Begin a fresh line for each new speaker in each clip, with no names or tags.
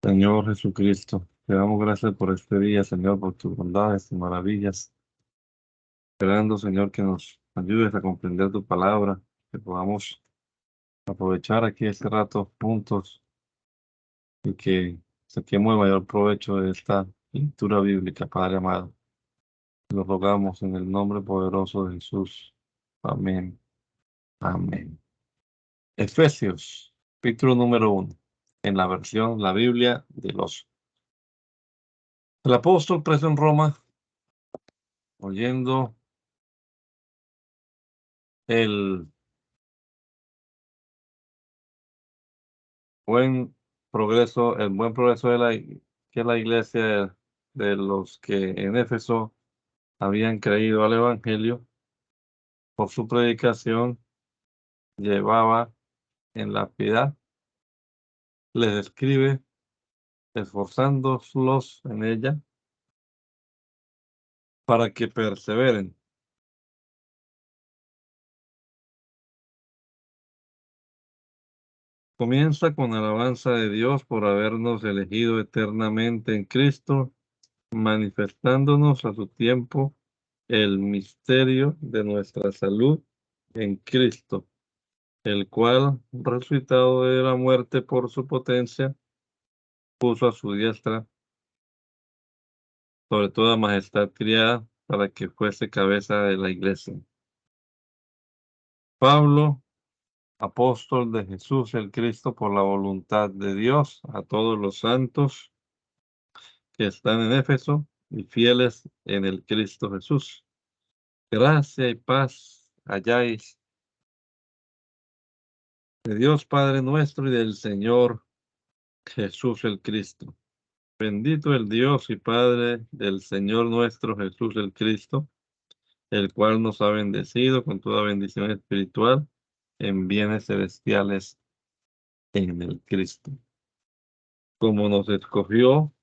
Señor Jesucristo, te damos gracias por este día, Señor, por tus bondades y maravillas. Esperando, Señor, que nos ayudes a comprender tu palabra, que podamos aprovechar aquí este rato juntos y que saquemos el mayor provecho de esta lectura bíblica, Padre amado. Lo rogamos en el nombre poderoso de Jesús. Amén. Amén. Efesios, capítulo número 1, en la versión, la Biblia de los. El apóstol preso en Roma, oyendo el el buen progreso que la iglesia de los que en Éfeso habían creído al Evangelio, por su predicación llevaba en la piedad, les escribe esforzándolos en ella para que perseveren. Comienza con alabanza de Dios por habernos elegido eternamente en Cristo, manifestándonos a su tiempo el misterio de nuestra salud en Cristo, el cual, resucitado de la muerte por su potencia, puso a su diestra sobre toda majestad criada para que fuese cabeza de la iglesia. Pablo, apóstol de Jesús el Cristo por la voluntad de Dios, a todos los santos que están en Éfeso y fieles en el Cristo Jesús. Gracia y paz halláis de Dios Padre nuestro y del Señor Jesús el Cristo. Bendito el Dios y Padre del Señor nuestro Jesús el Cristo, el cual nos ha bendecido con toda bendición espiritual en bienes celestiales en el Cristo. Como nos escogió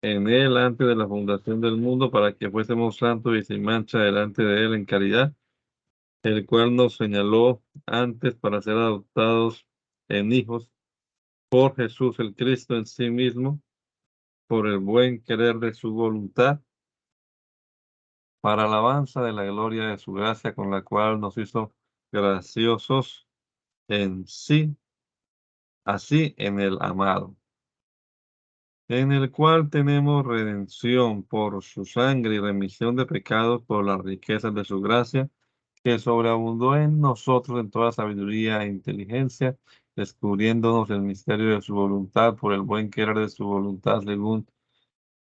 en él antes de la fundación del mundo para que fuésemos santos y sin mancha delante de él en caridad, el cual nos señaló antes para ser adoptados en hijos por Jesús el Cristo en sí mismo, por el buen querer de su voluntad, para alabanza de la gloria de su gracia, con la cual nos hizo graciosos en sí, así en el amado, en el cual tenemos redención por su sangre y remisión de pecados por las riquezas de su gracia, que sobreabundó en nosotros en toda sabiduría e inteligencia, descubriéndonos el misterio de su voluntad por el buen querer de su voluntad, según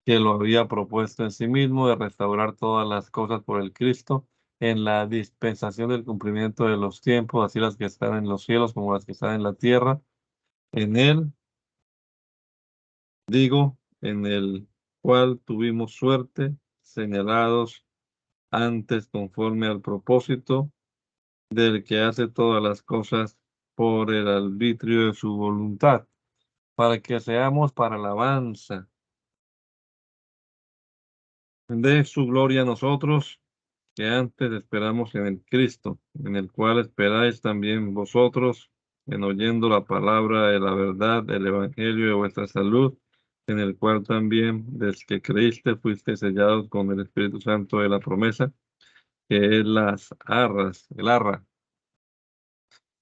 que lo había propuesto en sí mismo, de restaurar todas las cosas por el Cristo, en la dispensación del cumplimiento de los tiempos, así las que están en los cielos como las que están en la tierra. En él, digo, en el cual tuvimos suerte, señalados antes conforme al propósito del que hace todas las cosas por el arbitrio de su voluntad, para que seamos para alabanza de su gloria a nosotros, que antes esperamos en el Cristo, en el cual esperáis también vosotros, en oyendo la palabra de la verdad del Evangelio de vuestra salud, en el cual también, desde que creíste, fuiste sellados con el Espíritu Santo de la promesa, que es el arra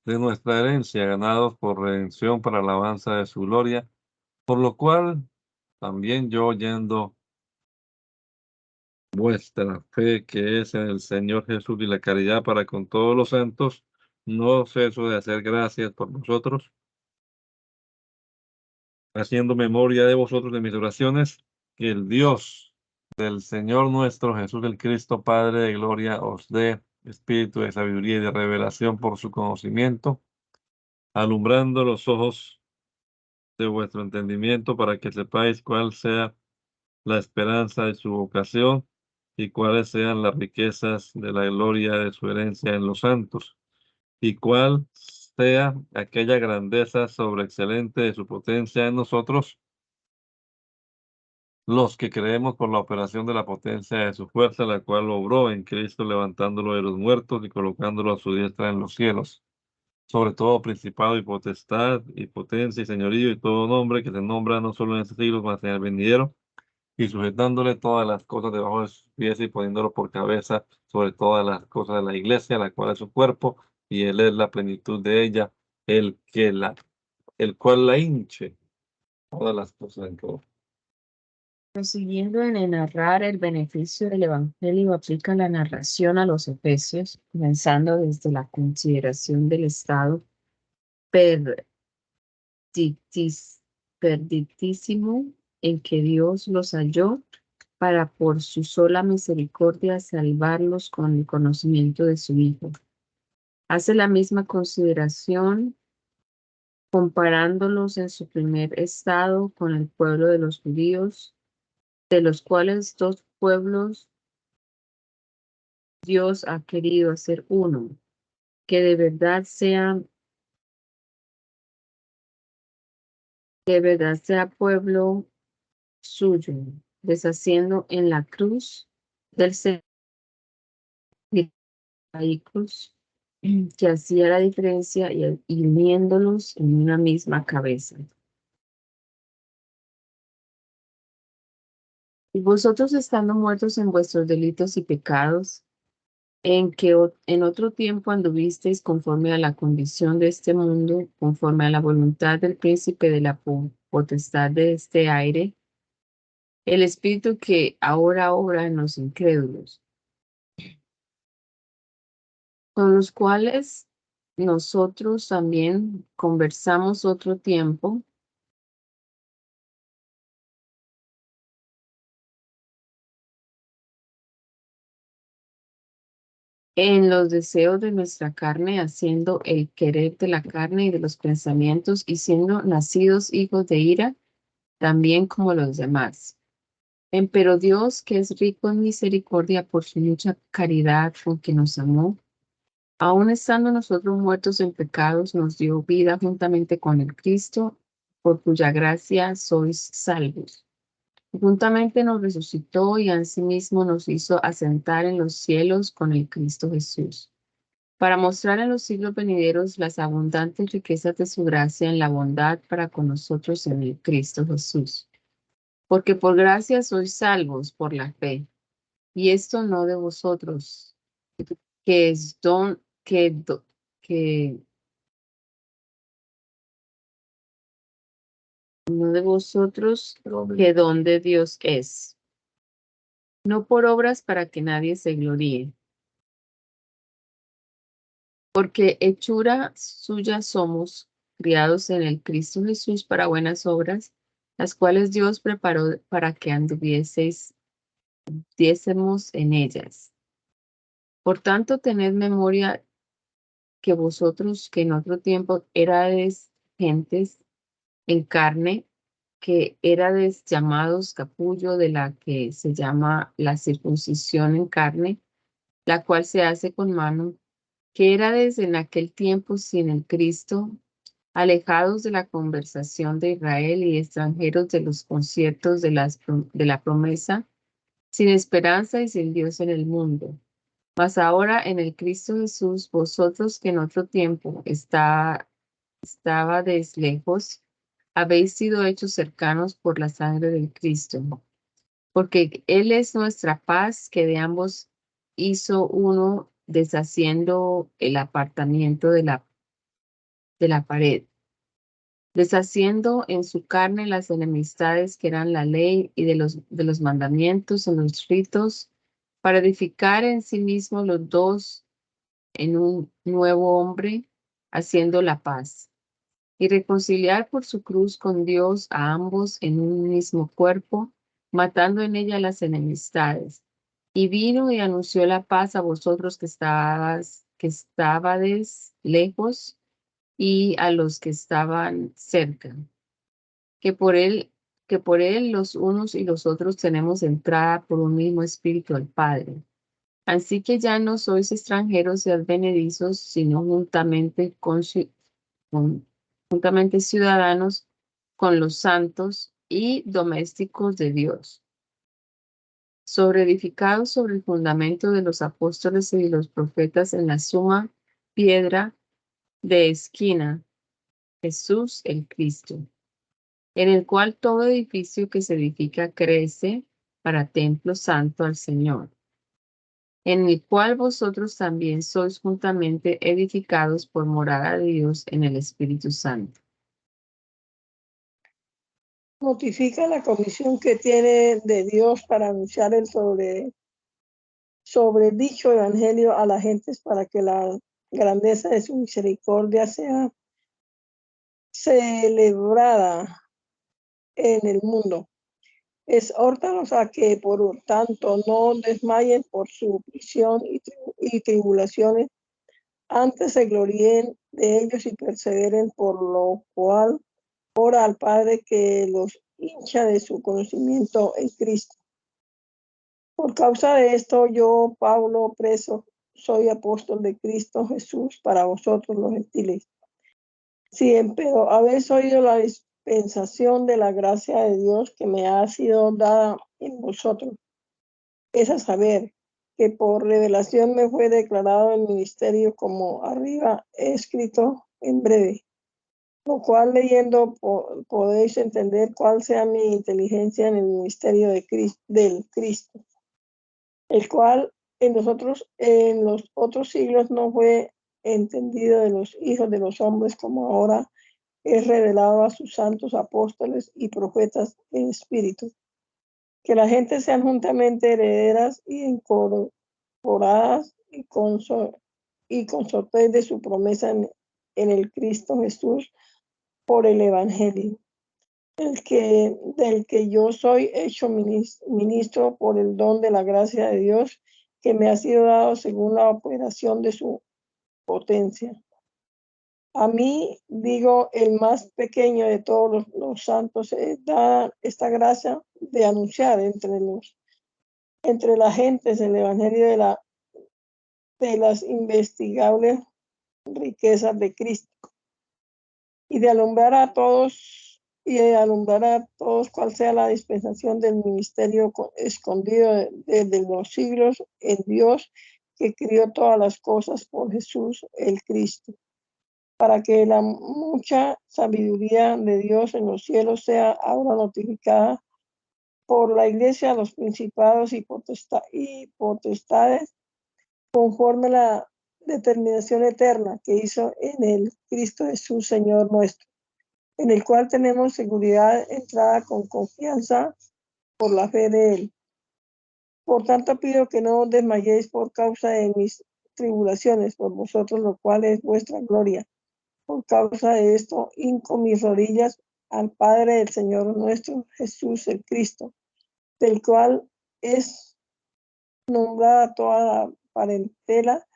de nuestra herencia, ganados por redención para alabanza de su gloria, por lo cual también yo, oyendo vuestra fe que es en el Señor Jesús y la caridad para con todos los santos, no ceso de hacer gracias por vosotros, haciendo memoria de vosotros de mis oraciones, que el Dios del Señor nuestro Jesús el Cristo, Padre de gloria, os dé espíritu de sabiduría y de revelación por su conocimiento, alumbrando los ojos de vuestro entendimiento para que sepáis cuál sea la esperanza de su vocación y cuáles sean las riquezas de la gloria de su herencia en los santos, y cuál sea aquella grandeza sobreexcelente de su potencia en nosotros, los que creemos por la operación de la potencia de su fuerza, la cual obró en Cristo levantándolo de los muertos y colocándolo a su diestra en los cielos, sobre todo principado y potestad y potencia y señorío y todo nombre que se nombra no solo en este siglo, mas en el venidero, y sujetándole todas las cosas debajo de sus pies y poniéndolo por cabeza sobre todas las cosas de la iglesia, la cual es su cuerpo, y él es la plenitud de ella, el cual la hinche todas las cosas en todo.
Prosiguiendo en el narrar el beneficio del Evangelio, aplica la narración a los Efesios, comenzando desde la consideración del estado perditis- perditísimo en que Dios los halló para por su sola misericordia salvarlos con el conocimiento de su Hijo. Hace la misma consideración comparándolos en su primer estado con el pueblo de los judíos, de los cuales dos pueblos Dios ha querido hacer uno, que de verdad sea pueblo suyo, deshaciendo en la cruz del Señor que hacía la diferencia y uniéndolos en una misma cabeza. Y vosotros estando muertos en vuestros delitos y pecados, en que en otro tiempo anduvisteis conforme a la condición de este mundo, conforme a la voluntad del príncipe de la potestad de este aire, el espíritu que ahora obra en los incrédulos, con los cuales nosotros también conversamos otro tiempo en los deseos de nuestra carne, haciendo el querer de la carne y de los pensamientos, y siendo nacidos hijos de ira, también como los demás. Pero Dios, que es rico en misericordia por su mucha caridad con que nos amó, aun estando nosotros muertos en pecados, nos dio vida juntamente con el Cristo, por cuya gracia sois salvos. Juntamente nos resucitó y asimismo nos hizo asentar en los cielos con el Cristo Jesús, para mostrar en los siglos venideros las abundantes riquezas de su gracia en la bondad para con nosotros en el Cristo Jesús. Porque por gracia sois salvos por la fe, y esto no de vosotros, que es don, que no de vosotros, que don de Dios es, no por obras para que nadie se gloríe, porque hechura suya somos, criados en el Cristo Jesús para buenas obras, las cuales Dios preparó para que diésemos en ellas. Por tanto, tened memoria que vosotros, que en otro tiempo erades gentes en carne, que érades llamados capullo de la que se llama la circuncisión en carne, la cual se hace con mano, que érades en aquel tiempo sin el Cristo, alejados de la conversación de Israel y extranjeros de los conciertos de la promesa, sin esperanza y sin Dios en el mundo. Mas ahora en el Cristo Jesús, vosotros que en otro tiempo estabais lejos, habéis sido hechos cercanos por la sangre del Cristo, porque Él es nuestra paz, que de ambos hizo uno, deshaciendo el apartamiento de la pared, deshaciendo en su carne las enemistades que eran la ley y de los mandamientos en los ritos, para edificar en sí mismos los dos en un nuevo hombre, haciendo la paz, y reconciliar por su cruz con Dios a ambos en un mismo cuerpo, matando en ella las enemistades. Y vino y anunció la paz a vosotros que estabades lejos, y a los que estaban cerca, que por él, que por él los unos y los otros tenemos entrada por un mismo espíritu al Padre. Así que ya no sois extranjeros y advenedizos, sino juntamente ciudadanos con los santos y domésticos de Dios, edificados sobre el fundamento de los apóstoles y los profetas en la suma piedra, de esquina, Jesús el Cristo, en el cual todo edificio que se edifica crece para templo santo al Señor, en el cual vosotros también sois juntamente edificados por morada de Dios en el Espíritu Santo.
Notifica la comisión que tiene de Dios para anunciar el sobre dicho evangelio a las gentes para que la grandeza de su misericordia sea celebrada en el mundo. Exhórtalos a que, por tanto, no desmayen por su prisión y tribulaciones, antes se gloríen de ellos y perseveren, por lo cual ora al Padre que los hincha de su conocimiento en Cristo. Por causa de esto, yo, Pablo, preso, soy apóstol de Cristo Jesús para vosotros los gentiles. Si empero habéis oído la dispensación de la gracia de Dios que me ha sido dada en vosotros, es a saber, que por revelación me fue declarado el ministerio, como arriba he escrito en breve, lo cual leyendo podéis entender cuál sea mi inteligencia en el ministerio del Cristo, el cual en los otros siglos no fue entendido de los hijos de los hombres, como ahora es revelado a sus santos apóstoles y profetas en espíritu. Que la gente sean juntamente herederas y incorporadas y consortes de su promesa en el Cristo Jesús por el Evangelio, del que yo soy hecho ministro por el don de la gracia de Dios que me ha sido dado según la operación de su potencia. A mí, digo, el más pequeño de todos los santos, da esta gracia de anunciar entre las gentes el evangelio de las investigables riquezas de Cristo, y de alumbrar a todos cuál sea la dispensación del ministerio escondido desde los siglos en Dios, que crió todas las cosas por Jesús el Cristo, para que la mucha sabiduría de Dios en los cielos sea ahora notificada por la iglesia a los principados y potestades, conforme a la determinación eterna que hizo en el Cristo Jesús, Señor nuestro, en el cual tenemos seguridad entrada con confianza por la fe de él. Por tanto, pido que no desmayéis por causa de mis tribulaciones por vosotros, lo cual es vuestra gloria. Por causa de esto, hinco mis rodillas al Padre del Señor nuestro Jesús el Cristo, del cual es nombrada toda la parentela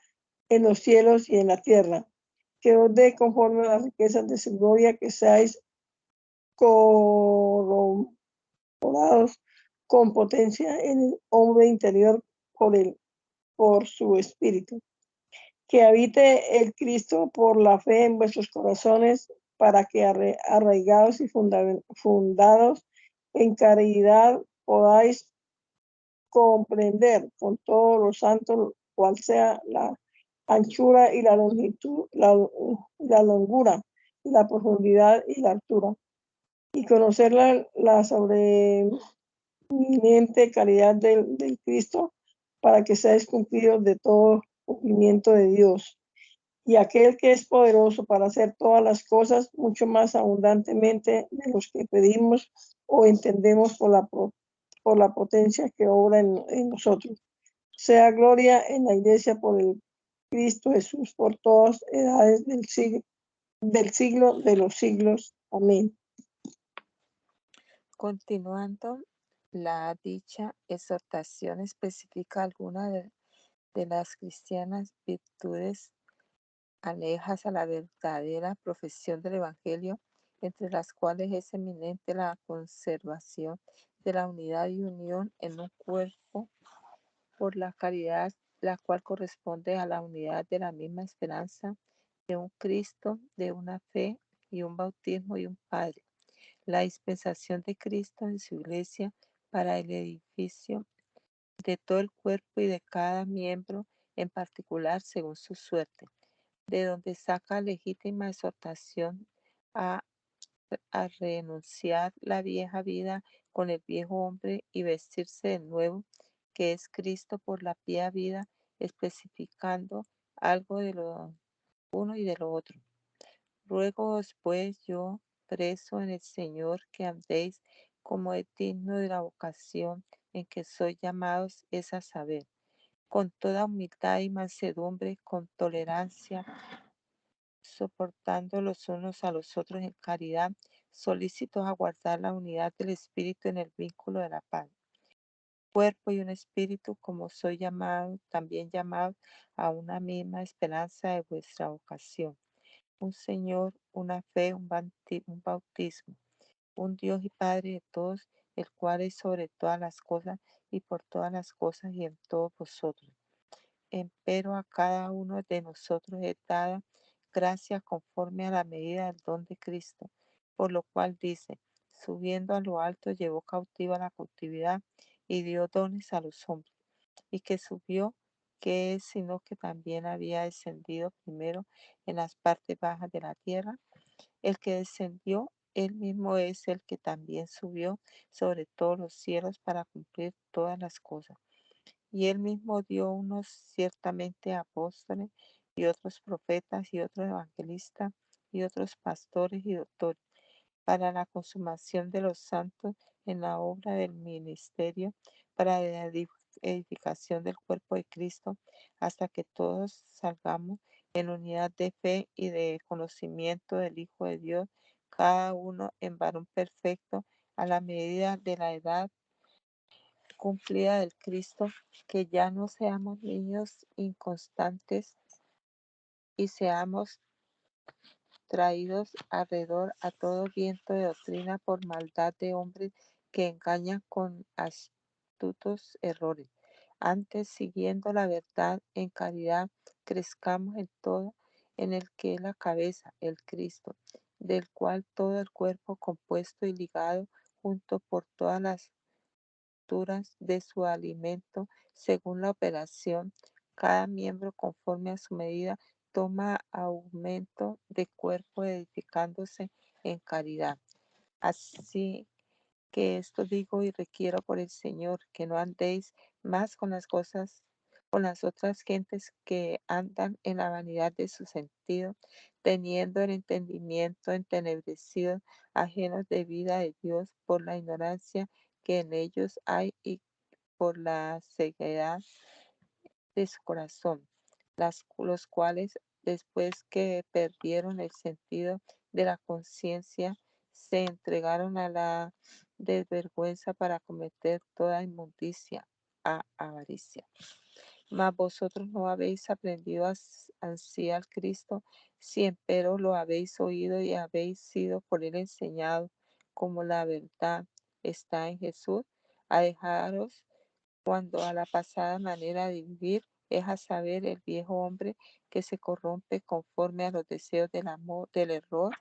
en los cielos y en la tierra, que os dé conforme a las riquezas de su gloria, que seáis corroborados con potencia en el hombre interior por su espíritu, que habite el Cristo por la fe en vuestros corazones, para que arraigados y fundados en caridad podáis comprender con todos los santos cuál sea la anchura y la longitud, la longura, y la profundidad y la altura, y conocer la sobreeminente caridad del Cristo, para que seáis cumplidos de todo cumplimiento de Dios. Y aquel que es poderoso para hacer todas las cosas mucho más abundantemente de los que pedimos o entendemos por la potencia que obra en nosotros. Sea gloria en la iglesia por el Cristo Jesús por todas edades del siglo de los siglos. Amén.
Continuando, la dicha exhortación especifica algunas de las cristianas virtudes alejas a la verdadera profesión del Evangelio, entre las cuales es eminente la conservación de la unidad y unión en un cuerpo por la caridad, la cual corresponde a la unidad de la misma esperanza, de un Cristo, de una fe y un bautismo y un Padre. La dispensación de Cristo en su iglesia para el edificio de todo el cuerpo y de cada miembro en particular según su suerte. de donde saca legítima exhortación a renunciar la vieja vida con el viejo hombre y vestirse de nuevo, que es Cristo, por la pía vida, especificando algo de lo uno y de lo otro. Ruégoos pues, yo, preso en el Señor, que andéis como es digno de la vocación en que sois llamados, es a saber, con toda humildad y mansedumbre, con tolerancia, soportando los unos a los otros en caridad, solícitos a guardar la unidad del Espíritu en el vínculo de la paz. Cuerpo y un espíritu, como soy llamado, también llamado a una misma esperanza de vuestra vocación. Un Señor, una fe, un bautismo, un Dios y Padre de todos, el cual es sobre todas las cosas y por todas las cosas y en todos vosotros. Empero a cada uno de nosotros es dada gracia conforme a la medida del don de Cristo, por lo cual dice, subiendo a lo alto llevó cautiva la cautividad y dio dones a los hombres, y que subió, que es sino que también había descendido primero en las partes bajas de la tierra. El que descendió, él mismo es el que también subió sobre todos los cielos para cumplir todas las cosas. Y él mismo dio unos ciertamente apóstoles, y otros profetas, y otros evangelistas, y otros pastores y doctores, para la consumación de los santos en la obra del ministerio, para la edificación del cuerpo de Cristo, hasta que todos salgamos en unidad de fe y de conocimiento del Hijo de Dios, cada uno en varón perfecto, a la medida de la edad cumplida del Cristo, que ya no seamos niños inconstantes y seamos traídos alrededor a todo viento de doctrina por maldad de hombres que engañan con astutos errores. Antes, siguiendo la verdad en caridad, crezcamos en todo en el que es la cabeza, el Cristo, del cual todo el cuerpo compuesto y ligado junto por todas las de su alimento según la operación, cada miembro conforme a su medida toma aumento de cuerpo edificándose en caridad. Así que esto digo y requiero por el Señor, que no andéis más con las cosas, con las otras gentes que andan en la vanidad de su sentido, teniendo el entendimiento entenebrecido, ajenos de vida de Dios por la ignorancia que en ellos hay y por la ceguedad de su corazón, los cuales, después que perdieron el sentido de la conciencia, se entregaron a la desvergüenza para cometer toda inmundicia, a avaricia. Mas vosotros no habéis aprendido así al Cristo, si empero lo habéis oído y habéis sido por él enseñado, como la verdad está en Jesús, a dejaros cuando a la pasada manera de vivir, es a saber el viejo hombre que se corrompe conforme a los deseos del amor, del error,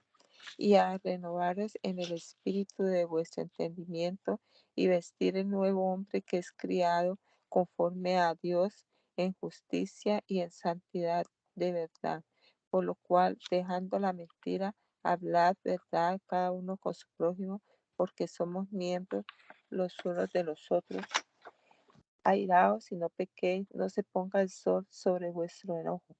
y a renovaros en el espíritu de vuestro entendimiento y vestir el nuevo hombre que es criado conforme a Dios en justicia y en santidad de verdad. Por lo cual, dejando la mentira, hablad verdad cada uno con su prójimo, porque somos miembros los unos de los otros. Airaos y no pequéis, no se ponga el sol sobre vuestro enojo,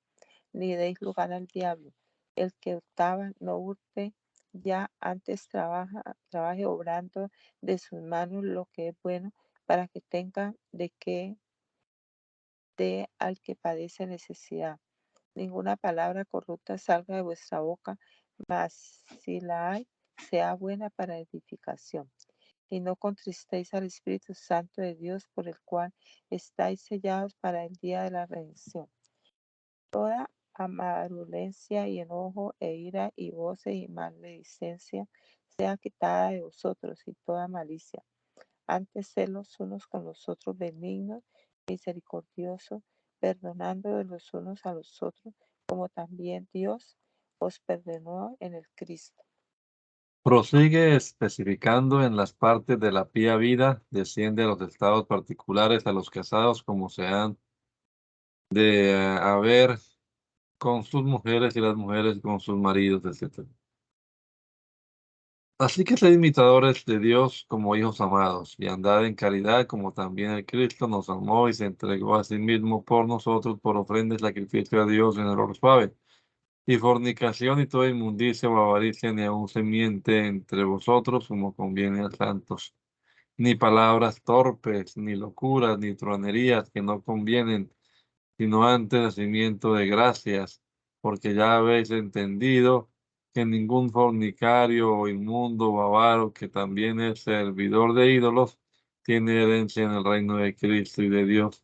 ni deis lugar al diablo. El que hurtaba, no hurte, ya antes trabaje obrando de sus manos lo que es bueno, para que tenga de qué dé al que padece necesidad. Ninguna palabra corrupta salga de vuestra boca, mas si la hay, sea buena para edificación. Y no contristéis al Espíritu Santo de Dios, por el cual estáis sellados para el día de la redención. Toda amarulencia y enojo e ira y voces y maledicencia sea quitada de vosotros, y toda malicia. Antes sed los unos con los otros benignos, misericordiosos, perdonando de los unos a los otros, como también Dios os perdonó en el Cristo.
Prosigue especificando en las partes de la pía vida, desciende a los estados particulares a los casados como se han de haber con sus mujeres y las mujeres con sus maridos, etc. Así que sed imitadores de Dios como hijos amados, y andad en caridad como también el Cristo nos amó y se entregó a sí mismo por nosotros por ofrenda y sacrificio a Dios en olor suave. Y fornicación y toda inmundicia o avaricia ni aun se miente entre vosotros como conviene a santos. Ni palabras torpes, ni locuras, ni truanerías que no convienen, sino antes nacimiento de gracias, porque ya habéis entendido que ningún fornicario o inmundo o avaro, que también es servidor de ídolos, tiene herencia en el reino de Cristo y de Dios.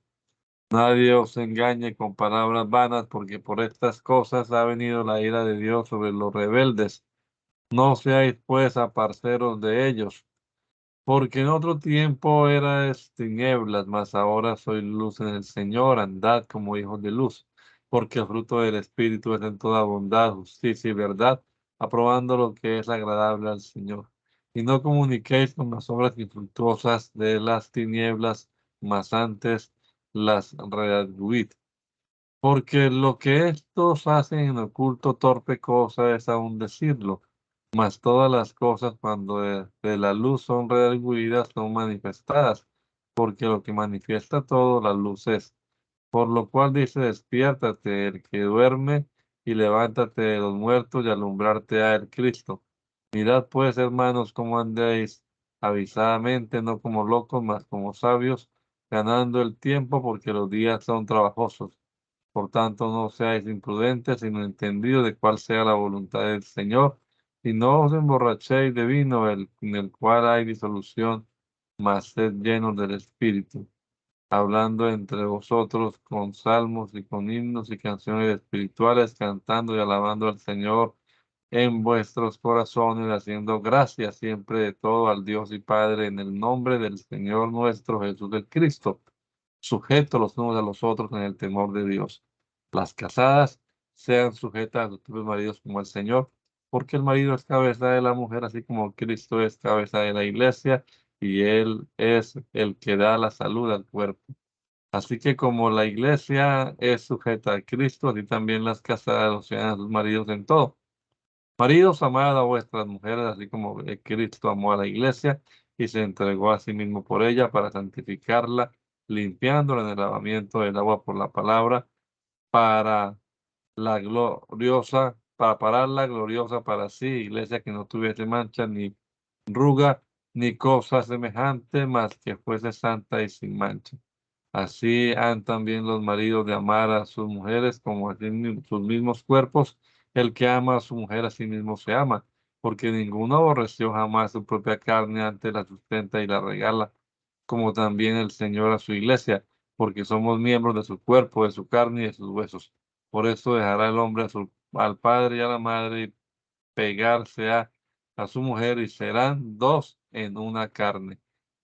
Nadie os engañe con palabras vanas, porque por estas cosas ha venido la ira de Dios sobre los rebeldes. No seáis pues aparceros de ellos. Porque en otro tiempo erais tinieblas, mas ahora sois luz en el Señor, andad como hijos de luz, porque el fruto del Espíritu es en toda bondad, justicia y verdad, aprobando lo que es agradable al Señor. Y no comuniquéis con las obras infructuosas de las tinieblas, mas antes las redarguid. Porque lo que estos hacen en oculto torpe cosa es aún decirlo, mas todas las cosas cuando de la luz son redargüidas son manifestadas, porque lo que manifiesta todo la luz es. Por lo cual dice, despiértate el que duerme y levántate de los muertos y alumbrarte a el Cristo. Mirad pues, hermanos, cómo andéis avisadamente, no como locos, mas como sabios, ganando el tiempo, porque los días son trabajosos. Por tanto, no seáis imprudentes, sino entendidos de cuál sea la voluntad del Señor. Y no os emborrachéis de vino, en el cual hay disolución, mas sed llenos del Espíritu, hablando entre vosotros con salmos y con himnos y canciones espirituales, cantando y alabando al Señor en vuestros corazones, haciendo gracias siempre de todo al Dios y Padre en el nombre del Señor nuestro Jesús del Cristo, sujetos los unos a los otros en el temor de Dios. Las casadas sean sujetas a sus propios maridos como el Señor, porque el marido es cabeza de la mujer, así como Cristo es cabeza de la iglesia, y Él es el que da la salud al cuerpo. Así que como la iglesia es sujeta a Cristo, así también las casadas sean a sus maridos en todo. Maridos, amad a vuestras mujeres, así como Cristo amó a la iglesia y se entregó a sí mismo por ella para santificarla, limpiándola en el lavamiento del agua por la palabra, para la gloriosa, para pararla gloriosa para sí, iglesia que no tuviese mancha ni ruga ni cosa semejante, mas que fuese santa y sin mancha. Así han también los maridos de amar a sus mujeres como a sus mismos cuerpos. El que ama a su mujer a sí mismo se ama, porque ninguno aborreció jamás su propia carne, antes la sustenta y la regala, como también el Señor a su iglesia, porque somos miembros de su cuerpo, de su carne y de sus huesos. Por eso dejará el hombre al padre y a la madre y pegarse a su mujer y serán dos en una carne.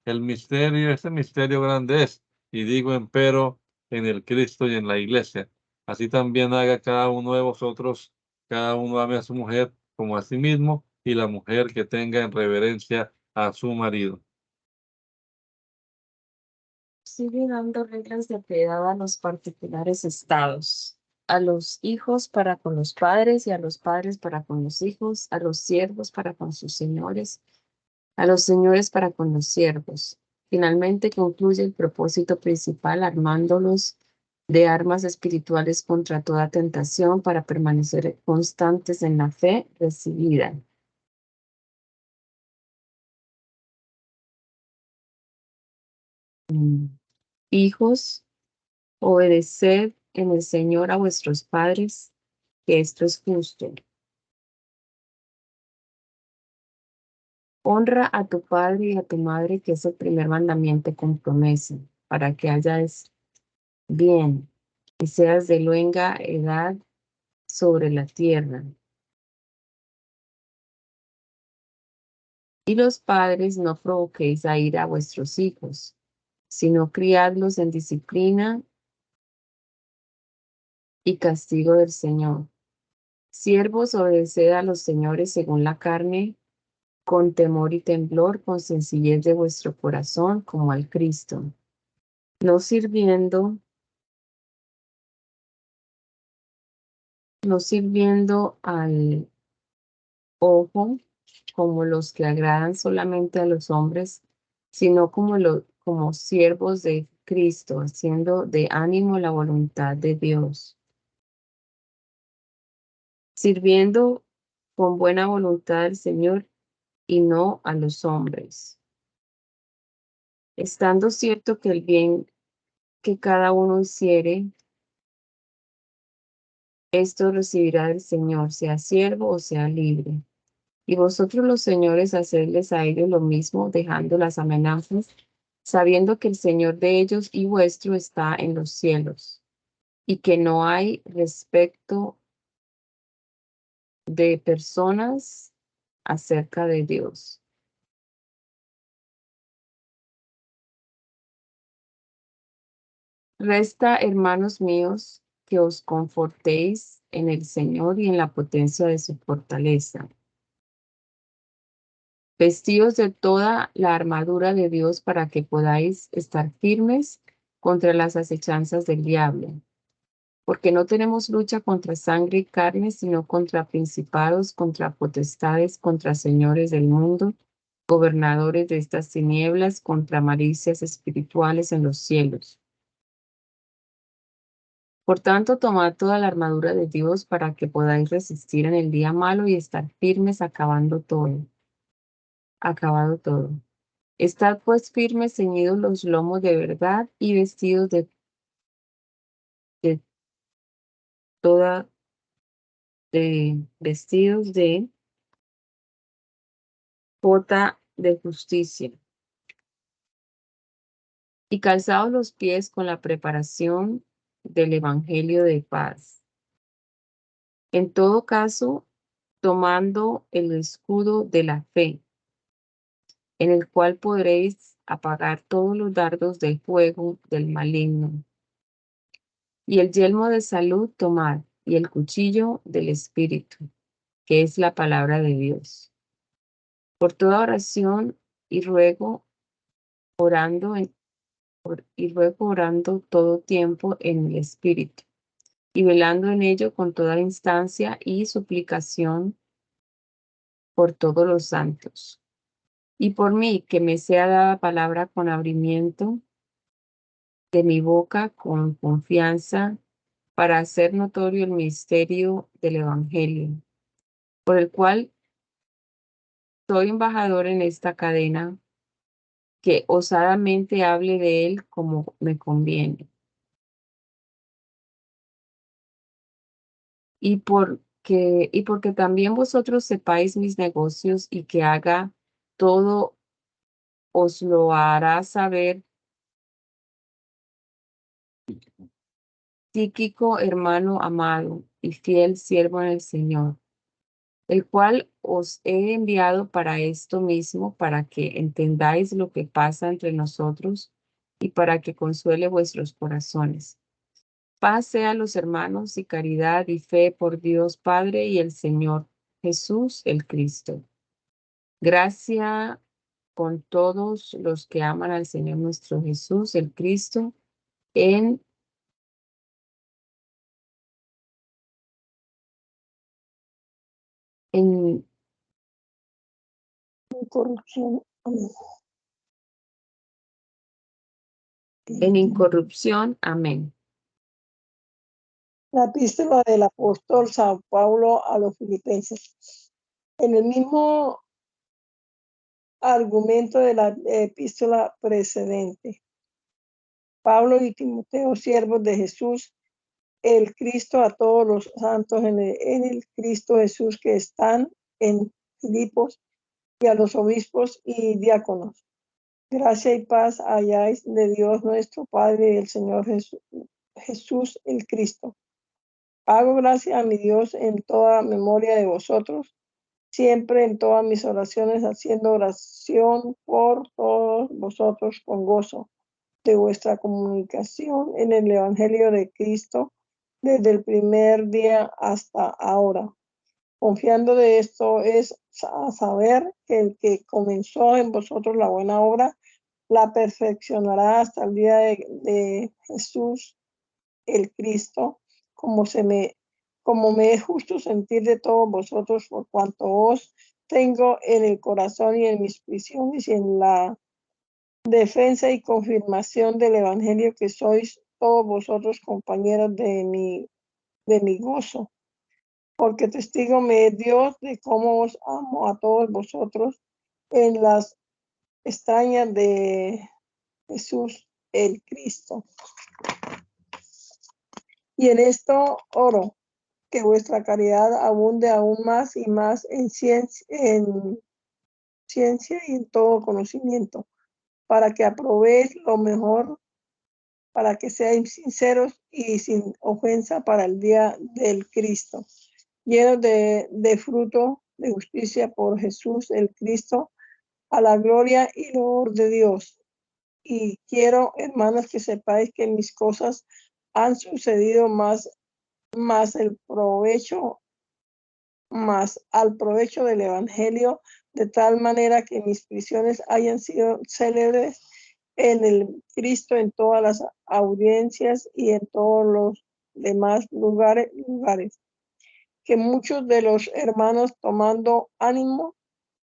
Ese misterio grande es, y digo empero, en el Cristo y en la iglesia. Así también haga cada uno de vosotros, cada uno ame a su mujer como a sí mismo, y la mujer que tenga en reverencia a su marido.
Sigue dando reglas de piedad a los particulares estados, a los hijos para con los padres y a los padres para con los hijos, a los siervos para con sus señores, a los señores para con los siervos. Finalmente concluye el propósito principal armándolos de armas espirituales contra toda tentación para permanecer constantes en la fe recibida. Hijos, obedeced en el Señor a vuestros padres, que esto es justo. Honra a tu padre y a tu madre, que es el primer mandamiento con promesa, para que hayas bien y seas de luenga edad sobre la tierra. Y los padres, no provoquéis a ira a vuestros hijos, sino criadlos en disciplina y castigo del Señor. Siervos, obedeced a los señores según la carne, con temor y temblor, con sencillez de vuestro corazón, como al Cristo, no sirviendo no sirviendo al ojo como los que agradan solamente a los hombres, sino como siervos de Cristo, haciendo de ánimo la voluntad de Dios, sirviendo con buena voluntad al Señor y no a los hombres, estando cierto que el bien que cada uno hiciere, esto recibirá del Señor, sea siervo o sea libre. Y vosotros los señores, hacedles a ellos lo mismo, dejando las amenazas, sabiendo que el Señor de ellos y vuestro está en los cielos, y que no hay respecto de personas acerca de Dios. Resta, hermanos míos, que os confortéis en el Señor y en la potencia de su fortaleza. Vestíos de toda la armadura de Dios para que podáis estar firmes contra las acechanzas del diablo. Porque no tenemos lucha contra sangre y carne, sino contra principados, contra potestades, contra señores del mundo, gobernadores de estas tinieblas, contra malicias espirituales en los cielos. Por tanto, tomad toda la armadura de Dios para que podáis resistir en el día malo y estar firmes, acabado todo. Estad pues firmes, ceñidos los lomos de verdad y vestidos de toda, vestidos de bota de justicia y calzados los pies con la preparación del evangelio de paz. En todo caso, tomando el escudo de la fe, en el cual podréis apagar todos los dardos del fuego del maligno. Y el yelmo de salud tomad, y el cuchillo del Espíritu, que es la palabra de Dios. Por toda oración y ruego, orando todo tiempo en el Espíritu, y velando en ello con toda instancia y suplicación por todos los santos. Y por mí, que me sea dada palabra con abrimiento de mi boca, con confianza, para hacer notorio el misterio del Evangelio, por el cual soy embajador en esta cadena, que osadamente hable de él como me conviene. Y porque también vosotros sepáis mis negocios y que haga todo, os lo hará saber Tíquico, hermano amado y fiel siervo en el Señor, el cual os he enviado para esto mismo, para que entendáis lo que pasa entre nosotros y para que consuele vuestros corazones. Paz sea a los hermanos y caridad y fe por Dios Padre y el Señor Jesús el Cristo. Gracia con todos los que aman al Señor nuestro Jesús el Cristo en
Corrupción. Amén.
incorrupción. Amén.
La epístola del apóstol San Pablo a los filipenses. En el mismo argumento de la epístola precedente, Pablo y Timoteo, siervos de Jesús, el Cristo, a todos los santos en el Cristo Jesús que están en Filipos, y a los obispos y diáconos. Gracia y paz hayáis de Dios nuestro Padre y el Señor Jesús el Cristo. Hago gracias a mi Dios en toda memoria de vosotros, siempre en todas mis oraciones, haciendo oración por todos vosotros con gozo de vuestra comunicación en el Evangelio de Cristo desde el primer día hasta ahora. Confiando de esto es a saber que el que comenzó en vosotros la buena obra, la perfeccionará hasta el día de Jesús el Cristo, como como me es justo sentir de todos vosotros, por cuanto os tengo en el corazón y en mis prisiones y en la defensa y confirmación del Evangelio, que sois todos vosotros compañeros de mi gozo, porque testigo me es Dios de cómo os amo a todos vosotros en las extrañas de Jesús el Cristo. Y en esto oro, que vuestra caridad abunde aún más y más en ciencia y en todo conocimiento, para que aprobéis lo mejor, para que seáis sinceros y sin ofensa para el día del Cristo, llenos de fruto de justicia por Jesús el Cristo, a la gloria y loor de Dios. Y quiero, hermanos, que sepáis que mis cosas han sucedido más al provecho del Evangelio, de tal manera que mis prisiones hayan sido célebres en el Cristo en todas las audiencias y en todos los demás lugares, que muchos de los hermanos, tomando ánimo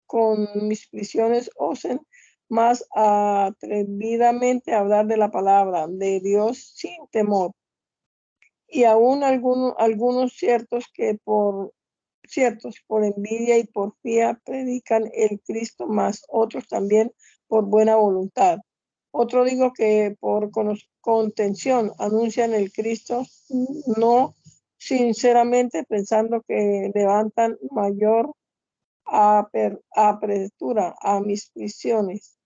con mis prisiones, osen más atrevidamente hablar de la palabra de Dios sin temor. Y aún algunos ciertos por envidia y porfía predican el Cristo, más otros también por buena voluntad. Otro digo que por contención anuncian el Cristo, no sinceramente, pensando que levantan mayor apertura a mis prisiones.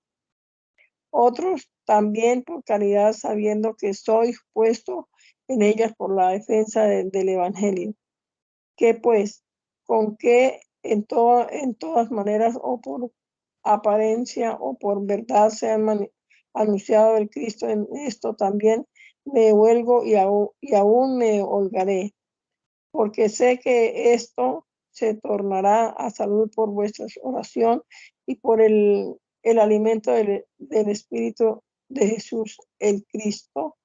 Otros también por caridad, sabiendo que soy puesto en ellas por la defensa del Evangelio. Que pues, con que en todas maneras, o por apariencia o por verdad, se han anunciado el Cristo, en esto también me huelgo y aún me holgaré, porque sé que esto se tornará a salud por vuestra oración y por el alimento del Espíritu de Jesús el Cristo,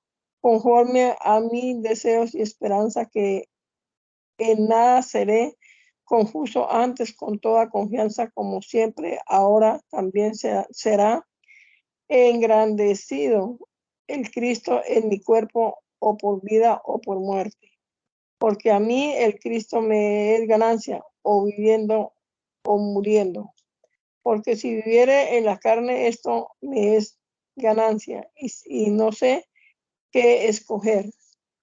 conforme a mis deseos y esperanza, que en nada seré confuso, antes con toda confianza, como siempre, ahora también será engrandecido el Cristo en mi cuerpo, o por vida o por muerte. Porque a mí el Cristo me es ganancia, o viviendo o muriendo. Porque si viviere en la carne, esto me es ganancia, y no sé qué escoger,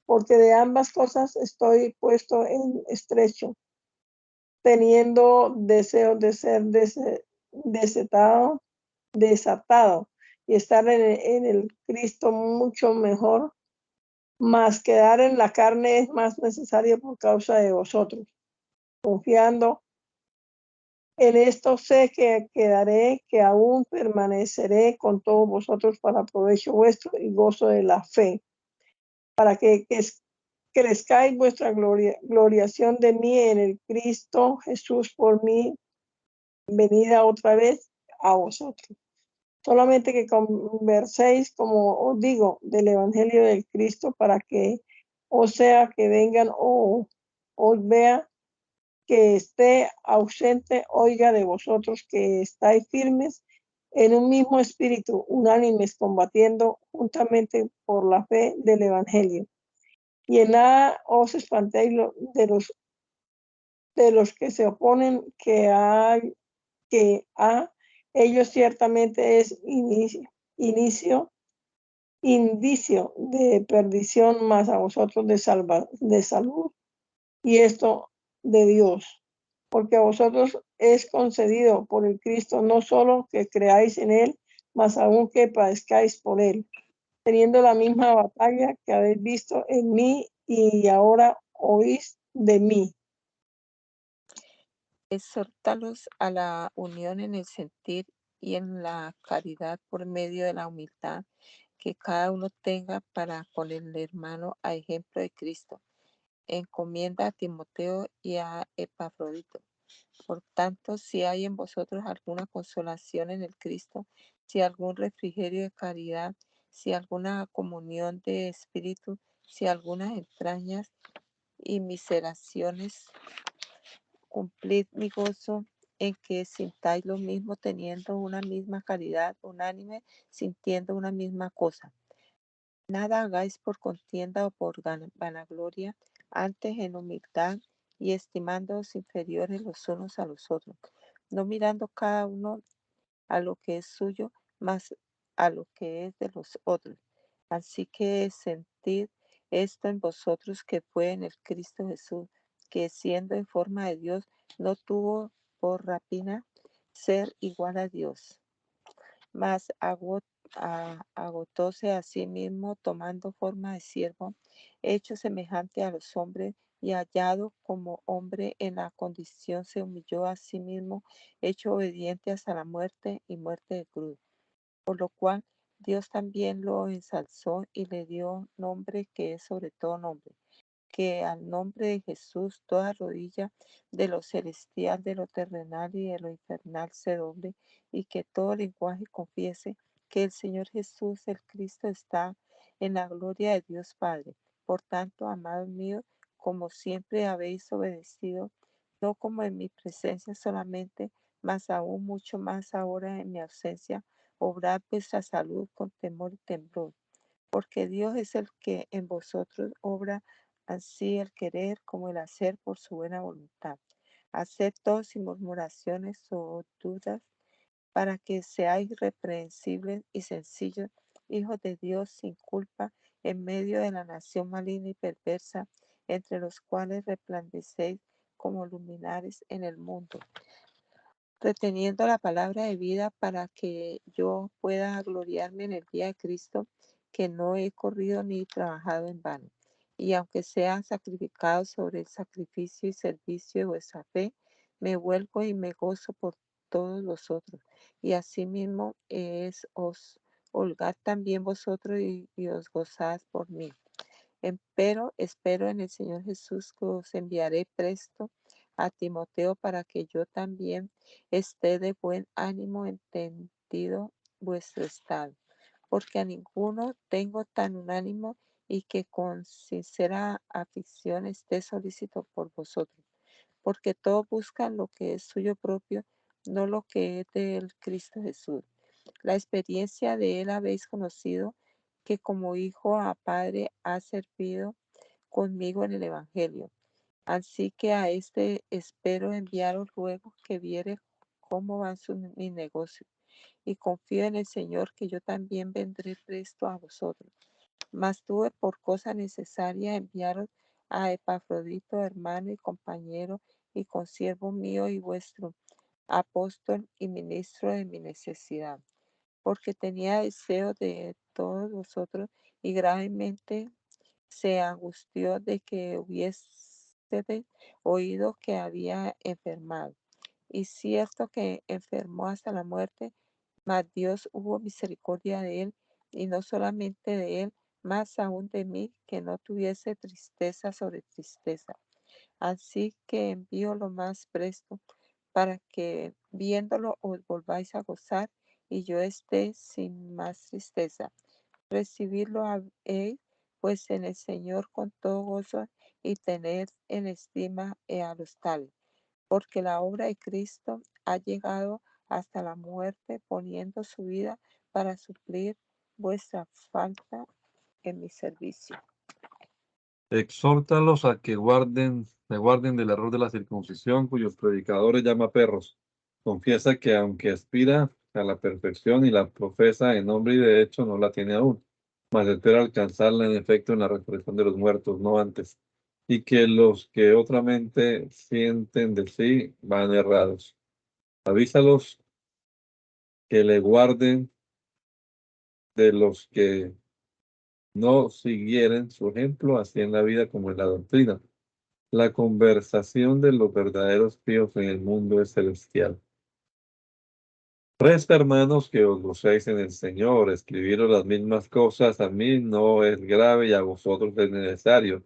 porque de ambas cosas estoy puesto en estrecho, teniendo deseos de ser desatado y estar en el Cristo mucho mejor, mas quedar en la carne es más necesario por causa de vosotros. Confiando en esto, sé que quedaré, que aún permaneceré con todos vosotros para provecho vuestro y gozo de la fe, para que crezcáis vuestra gloriación de mí en el Cristo Jesús por mí venida otra vez a vosotros. Solamente que converséis, como os digo, del Evangelio del Cristo, para que, o sea, que vengan o os vea que esté ausente, oiga de vosotros que estáis firmes en un mismo espíritu, unánimes, combatiendo juntamente por la fe del Evangelio. Y en nada os espantéis de los que se oponen, que a ellos ciertamente es indicio de perdición, más a vosotros de salud, y esto de Dios, porque a vosotros es concedido por el Cristo no solo que creáis en él, mas aún que padezcáis por él, teniendo la misma batalla que habéis visto en mí y ahora oís de mí.
Exhórtalos a la unión en el sentir y en la caridad por medio de la humildad que cada uno tenga para con el hermano, a ejemplo de Cristo. Encomienda a Timoteo y a Epafrodito. Por tanto, si hay en vosotros alguna consolación en el Cristo, si algún refrigerio de caridad, si alguna comunión de espíritu, si algunas entrañas, y miseraciones, cumplid mi gozo en que sintáis lo mismo, teniendo una misma caridad, unánime, sintiendo una misma cosa. Nada hagáis por contienda o por vanagloria, antes en humildad y estimándoos inferiores los unos a los otros, no mirando cada uno a lo que es suyo, más a lo que es de los otros. Así que sentid esto en vosotros que fue en el Cristo Jesús, que siendo en forma de Dios, no tuvo por rapina ser igual a Dios, mas agotóse a sí mismo, tomando forma de siervo, hecho semejante a los hombres, y hallado como hombre en la condición, se humilló a sí mismo, hecho obediente hasta la muerte y muerte de cruz. Por lo cual Dios también lo ensalzó y le dio nombre que es sobre todo nombre, que al nombre de Jesús toda rodilla de lo celestial, de lo terrenal y de lo infernal se doble, y que todo lenguaje confiese que el Señor Jesús, el Cristo, está en la gloria de Dios Padre. Por tanto, amados míos, como siempre habéis obedecido, no como en mi presencia solamente, mas aún mucho más ahora en mi ausencia, obrad vuestra salud con temor y temblor, porque Dios es el que en vosotros obra así el querer como el hacer por su buena voluntad. Haced todo sin murmuraciones o dudas, para que seáis reprensibles y sencillos, hijos de Dios sin culpa, en medio de la nación maligna y perversa, entre los cuales resplandecéis como luminares en el mundo, reteniendo la palabra de vida, para que yo pueda gloriarme en el día de Cristo, que no he corrido ni trabajado en vano. Y aunque sea sacrificado sobre el sacrificio y servicio de vuestra fe, me vuelvo y me gozo por todos vosotros. Y asimismo os holgad también vosotros y os gozad por mí. Pero espero en el Señor Jesús que os enviaré presto a Timoteo, para que yo también esté de buen ánimo, entendido vuestro estado, porque a ninguno tengo tan unánimo, y que con sincera aflicción esté solícito por vosotros, porque todos buscan lo que es suyo propio, no lo que es del Cristo Jesús. La experiencia de él habéis conocido, que como hijo a padre ha servido conmigo en el Evangelio. Así que a este espero enviaros luego que viere cómo van mis negocios. Y confío en el Señor que yo también vendré presto a vosotros. Mas tuve por cosa necesaria enviaros a Epafrodito, hermano y compañero y consiervo mío y vuestro, apóstol y ministro de mi necesidad, porque tenía deseo de todos vosotros, y gravemente se angustió de que hubiese oído que había enfermado. Y cierto que enfermó hasta la muerte, mas Dios hubo misericordia de él, y no solamente de él, más aún de mí, que no tuviese tristeza sobre tristeza. Así que envío lo más presto, para que viéndolo os volváis a gozar, y yo esté sin más tristeza. Recibirlo habéis, pues en el Señor con todo gozo, y tener en estima a los tales, porque la obra de Cristo ha llegado hasta la muerte, poniendo su vida para suplir vuestra falta en mi servicio.
Exhórtalos a que se guarden del error de la circuncisión, cuyos predicadores llama perros. Confiesa que aunque aspira a la perfección y la profesa en nombre y de hecho, no la tiene aún, mas espera alcanzarla en efecto en la resurrección de los muertos, no antes. Y que los que otramente sienten de sí van errados. Avísalos que le guarden de los que no siguieren su ejemplo, así en la vida como en la doctrina. La conversación de los verdaderos píos en el mundo es celestial. Resta, hermanos, que os gocéis en el Señor. Escribiros las mismas cosas a mí no es grave, y a vosotros es necesario.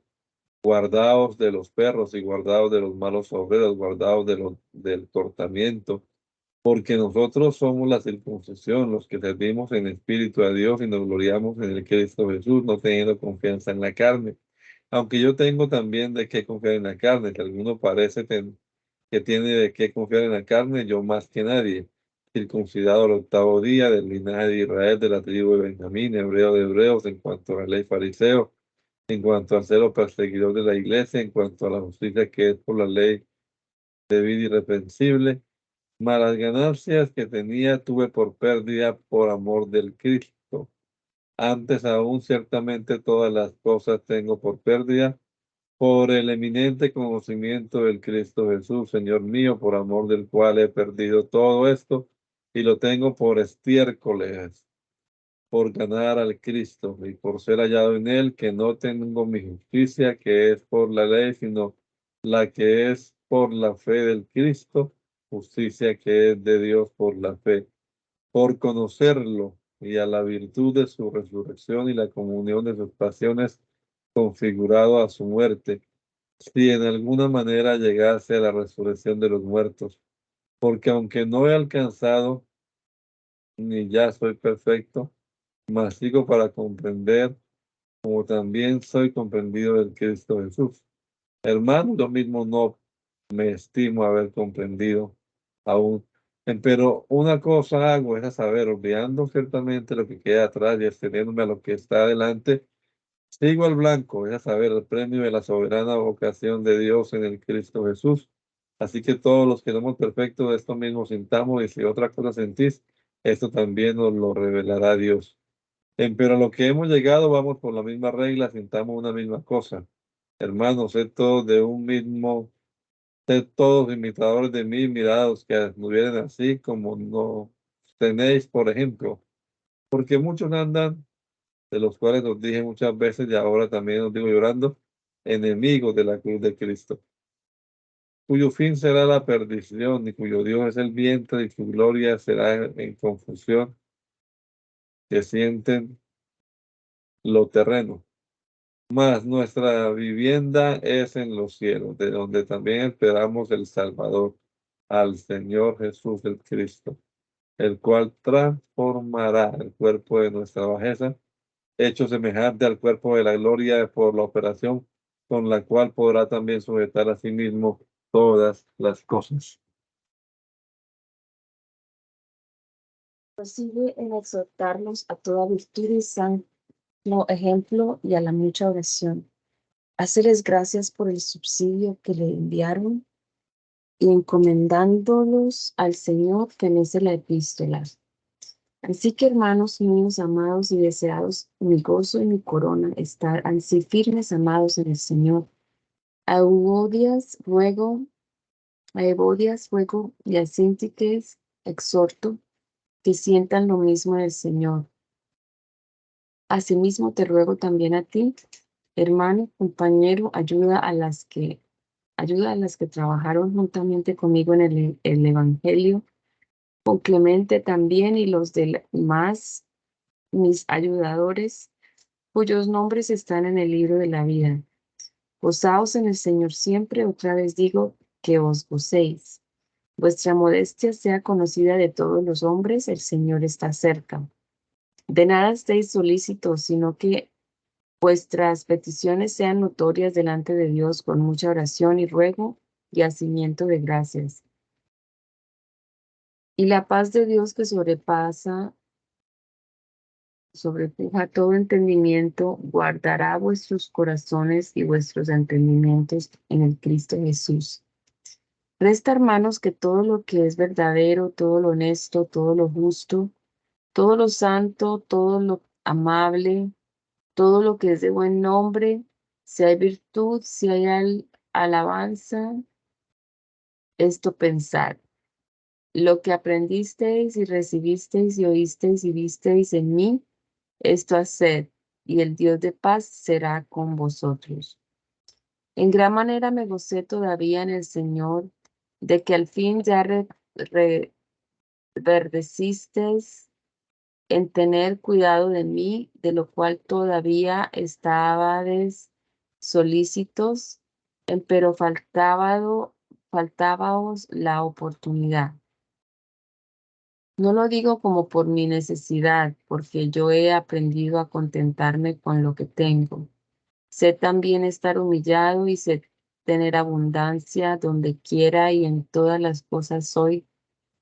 Guardaos de los perros y guardaos de los malos obreros, guardaos del cortamiento, porque nosotros somos la circuncisión, los que servimos en espíritu a Dios y nos gloriamos en el Cristo Jesús, no teniendo confianza en la carne, Aunque yo tengo también de qué confiar en la carne, que alguno parece que tiene de qué confiar en la carne, yo más que nadie, circuncidado al 8º día, del linaje de Israel, de la tribu de Benjamín, hebreo de hebreos, en cuanto a la ley fariseo, en cuanto al celo perseguidor de la iglesia, en cuanto a la justicia que es por la ley de vida irreprensible, mas las ganancias que tenía tuve por pérdida por amor del Cristo. Antes aún ciertamente todas las cosas tengo por pérdida por el eminente conocimiento del Cristo Jesús, Señor mío, por amor del cual he perdido todo esto y lo tengo por estiércoles, por ganar al Cristo y por ser hallado en él, que no tengo mi justicia, que es por la ley, sino la que es por la fe del Cristo, justicia que es de Dios por la fe, por conocerlo y a la virtud de su resurrección y la comunión de sus pasiones, configurado a su muerte, si en alguna manera llegase a la resurrección de los muertos, porque aunque no he alcanzado ni ya soy perfecto, mas sigo para comprender, como también soy comprendido del Cristo Jesús. Hermano, yo mismo no me estimo haber comprendido aún. Pero una cosa hago es a saber, olvidando ciertamente lo que queda atrás y extendiéndome a lo que está adelante, sigo al blanco, es a saber, el premio de la soberana vocación de Dios en el Cristo Jesús. Así que todos los que somos perfectos, esto mismo sintamos, y si otra cosa sentís, esto también nos lo revelará Dios. Pero a lo que hemos llegado, vamos por la misma regla, sintamos una misma cosa. Hermanos, sed todos de un mismo, sed todos imitadores de mí, mirados que anduvieran así como no tenéis, por ejemplo. Porque muchos andan, de los cuales os dije muchas veces y ahora también os digo llorando, enemigos de la cruz de Cristo, cuyo fin será la perdición y cuyo Dios es el vientre y su gloria será en confusión, que sienten lo terreno. Mas nuestra vivienda es en los cielos, de donde también esperamos el Salvador, al Señor Jesús el Cristo, el cual transformará el cuerpo de nuestra bajeza, hecho semejante al cuerpo de la gloria por la operación con la cual podrá también sujetar a sí mismo todas las cosas.
Prosigue en exhortarlos a toda virtud y santo ejemplo y a la mucha oración. Háceles gracias por el subsidio que le enviaron y encomendándolos al Señor que mece la epístola. Así que, hermanos míos, amados y deseados, mi gozo y mi corona, estar así firmes, amados en el Señor. A Evodias ruego y a Síntiques exhorto que sientan lo mismo en el Señor. Asimismo te ruego también a ti, hermano, compañero, ayuda a las que trabajaron juntamente conmigo en el Evangelio, con Clemente también y los demás, mis ayudadores, cuyos nombres están en el libro de la vida. Gozaos en el Señor siempre, otra vez digo que os gocéis. Vuestra modestia sea conocida de todos los hombres, el Señor está cerca. De nada estéis solícitos, sino que vuestras peticiones sean notorias delante de Dios con mucha oración y ruego y hacimiento de gracias. Y la paz de Dios que sobrepuja todo entendimiento, guardará vuestros corazones y vuestros entendimientos en el Cristo Jesús. Resta, hermanos, que todo lo que es verdadero, todo lo honesto, todo lo justo, todo lo santo, todo lo amable, todo lo que es de buen nombre, si hay virtud, si hay alabanza, esto pensad. Lo que aprendisteis y recibisteis y oísteis y visteis en mí, esto haced, y el Dios de paz será con vosotros. En gran manera me gocé todavía en el Señor, de que al fin ya reverdecisteis en tener cuidado de mí, de lo cual todavía estabais solícitos, pero faltábaos la oportunidad. No lo digo como por mi necesidad, porque yo he aprendido a contentarme con lo que tengo. Sé también estar humillado y sé tener abundancia donde quiera y en todas las cosas soy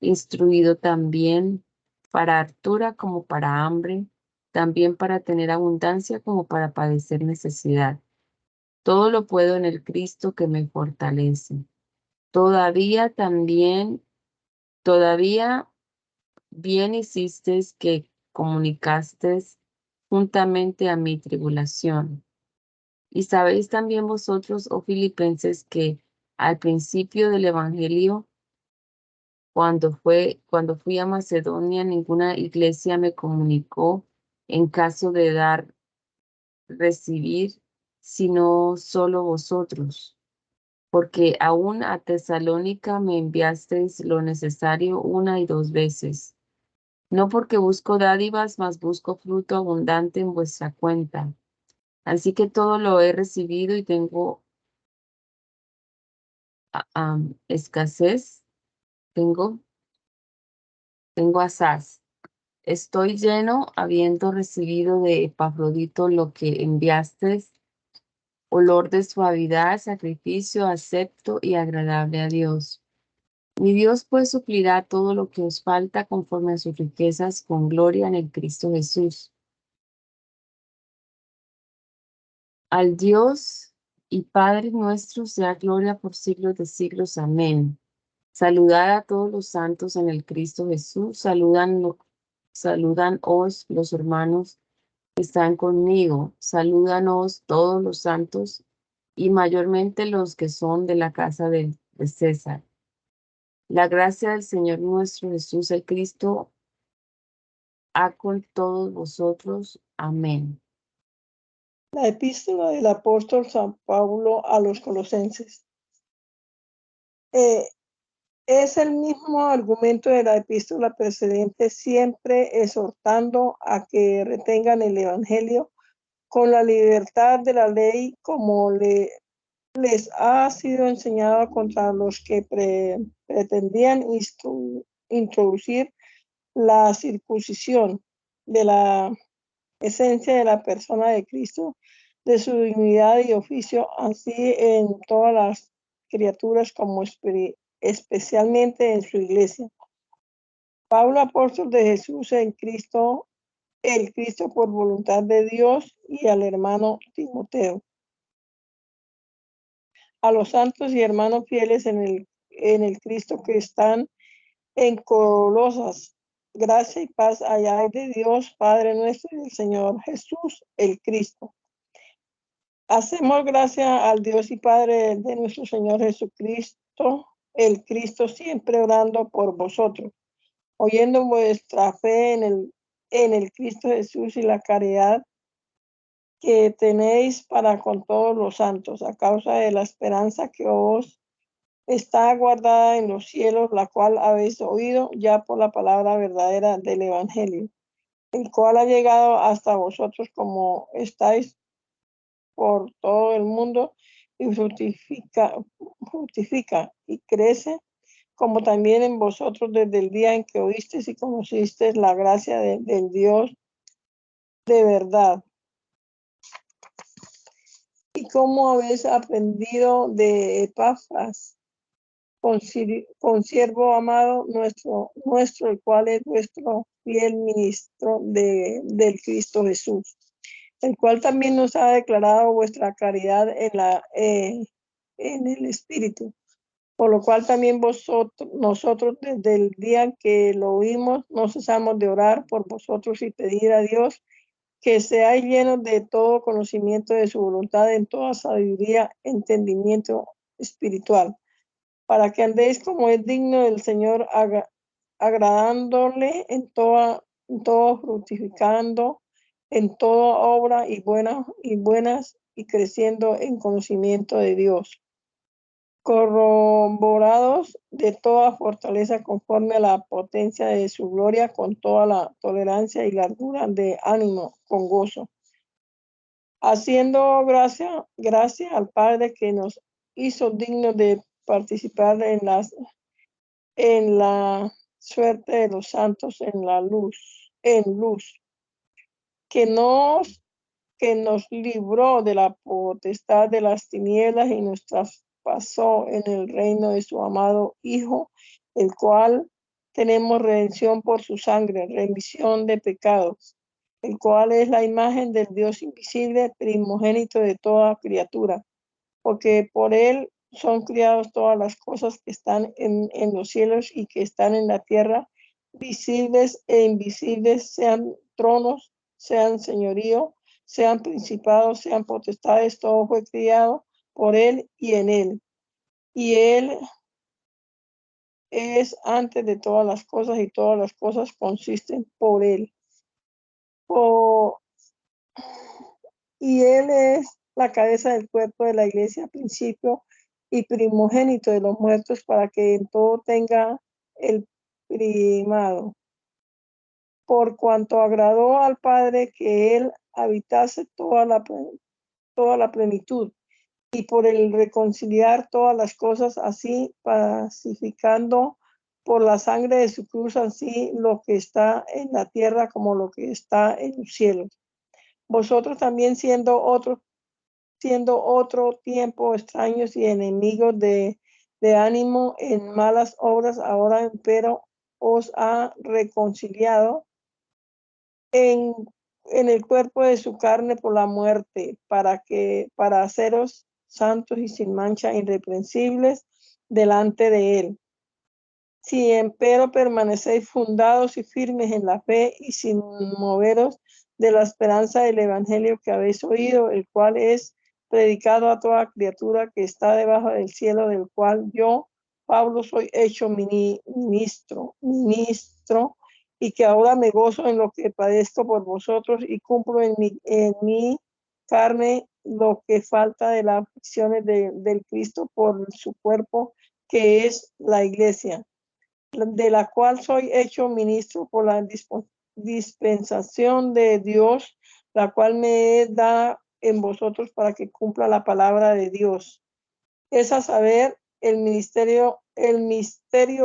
instruido también para hartura como para hambre, también para tener abundancia como para padecer necesidad. Todo lo puedo en el Cristo que me fortalece. Todavía bien hiciste que comunicaste juntamente a mi tribulación. Y sabéis también vosotros, oh Filipenses, que al principio del Evangelio, cuando fui a Macedonia, ninguna iglesia me comunicó en caso de recibir, sino solo vosotros. Porque aún a Tesalónica me enviasteis lo necesario 1 y 2 veces. No porque busco dádivas, mas busco fruto abundante en vuestra cuenta. Así que todo lo he recibido y tengo escasez, tengo asaz. Estoy lleno, habiendo recibido de Epafrodito lo que enviasteis, olor de suavidad, sacrificio acepto y agradable a Dios. Mi Dios pues suplirá todo lo que os falta conforme a sus riquezas con gloria en el Cristo Jesús. Al Dios y Padre nuestro sea gloria por siglos de siglos. Amén. Saludad a todos los santos en el Cristo Jesús. Salúdanos los hermanos que están conmigo. Salúdanos todos los santos y mayormente los que son de la casa de César. La gracia del Señor nuestro Jesús el Cristo ha con todos vosotros. Amén.
La epístola del apóstol San Pablo a los colosenses. Es el mismo argumento de la epístola precedente, siempre exhortando a que retengan el Evangelio con la libertad de la ley, como les ha sido enseñado contra los que pretendían introducir la circuncisión de la esencia de la persona de Cristo, de su dignidad y oficio, así en todas las criaturas como especialmente en su iglesia. Pablo, apóstol de Jesús en Cristo, el Cristo por voluntad de Dios, y al hermano Timoteo. A los santos y hermanos fieles en el Cristo que están en Colosas, gracia y paz allá de Dios, Padre nuestro, y del Señor Jesús, el Cristo. Hacemos gracia al Dios y Padre de nuestro Señor Jesucristo, el Cristo, siempre orando por vosotros, oyendo vuestra fe en el Cristo Jesús y la caridad que tenéis para con todos los santos, a causa de la esperanza que os está guardada en los cielos, la cual habéis oído ya por la palabra verdadera del Evangelio, el cual ha llegado hasta vosotros, como estáis por todo el mundo, y fructifica y crece, como también en vosotros desde el día en que oísteis y conocisteis la gracia del Dios de verdad. Y como habéis aprendido de Epafras, consiervo amado nuestro, el cual es vuestro fiel ministro del Cristo Jesús, el cual también nos ha declarado vuestra caridad en el Espíritu, por lo cual también nosotros desde el día que lo oímos no cesamos de orar por vosotros y pedir a Dios que seáis llenos de todo conocimiento de su voluntad, en toda sabiduría, entendimiento espiritual, para que andéis como es digno del Señor, agradándole en todo, fructificando en toda obra y buenas y creciendo en conocimiento de Dios, corroborados de toda fortaleza conforme a la potencia de su gloria, con toda la tolerancia y largura de ánimo, con gozo, haciendo gracia al Padre que nos hizo dignos de participar en la suerte de los santos en luz, que nos que nos libró de la potestad de las tinieblas y nos traspasó en el reino de su amado Hijo, el cual tenemos redención por su sangre, remisión de pecados, el cual es la imagen del Dios invisible, primogénito de toda criatura, porque por él son criadas todas las cosas que están en los cielos y que están en la tierra, visibles e invisibles, sean tronos, sean señorío, sean principados, sean potestades, todo fue criado por él y en él. Y él es antes de todas las cosas y todas las cosas consisten por él. Y él es la cabeza del cuerpo de la iglesia, principio y primogénito de los muertos, para que en todo tenga el primado. Por cuanto agradó al Padre que él habitase toda la plenitud, y por el reconciliar todas las cosas, así pacificando por la sangre de su cruz, así lo que está en la tierra como lo que está en los cielos. Vosotros también siendo otro tiempo extraños y enemigos de ánimo en malas obras, ahora empero os ha reconciliado en el cuerpo de su carne por la muerte, para haceros santos y sin mancha, irreprensibles delante de él. Si empero permanecéis fundados y firmes en la fe y sin moveros de la esperanza del evangelio que habéis oído, el cual es predicado a toda criatura que está debajo del cielo, del cual yo, Pablo, soy hecho ministro, y que ahora me gozo en lo que padezco por vosotros y cumplo en mi carne lo que falta de las aflicciones del Cristo por su cuerpo, que es la iglesia, de la cual soy hecho ministro por la dispensación de Dios, la cual me da en vosotros para que cumpla la palabra de Dios. Es a saber, el misterio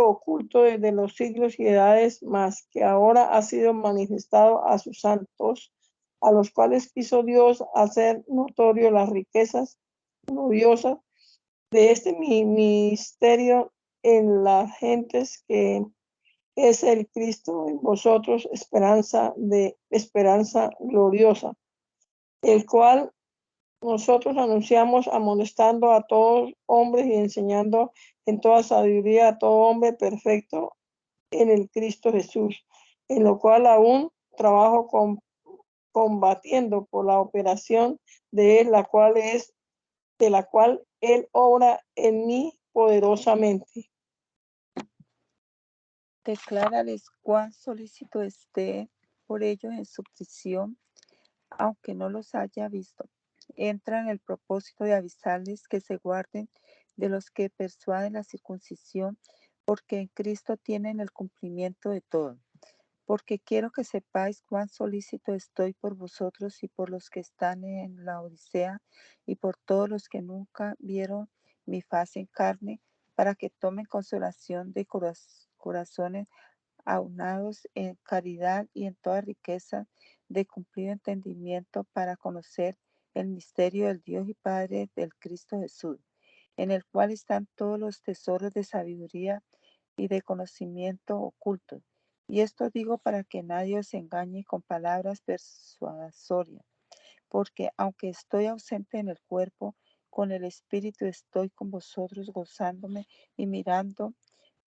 oculto desde los siglos y edades, mas que ahora ha sido manifestado a sus santos, a los cuales quiso Dios hacer notorio las riquezas gloriosas de este misterio en las gentes, que es el Cristo en vosotros, esperanza gloriosa, el cual nosotros anunciamos, amonestando a todos hombres y enseñando en toda sabiduría a todo hombre perfecto en el Cristo Jesús, en lo cual aún trabajo combatiendo por la operación de él, de la cual él obra en mí poderosamente.
Declárales cuán solícito esté por ellos en su prisión, aunque no los haya visto. Entra en el propósito de avisarles que se guarden de los que persuaden la circuncisión, porque en Cristo tienen el cumplimiento de todo. Porque quiero que sepáis cuán solícito estoy por vosotros y por los que están en la Odisea y por todos los que nunca vieron mi faz en carne, para que tomen consolación de corazones aunados en caridad y en toda riqueza de cumplido entendimiento, para conocer el misterio del Dios y Padre del Cristo Jesús, en el cual están todos los tesoros de sabiduría y de conocimiento ocultos. Y esto digo para que nadie os engañe con palabras persuasorias, porque aunque estoy ausente en el cuerpo, con el Espíritu estoy con vosotros, gozándome y mirando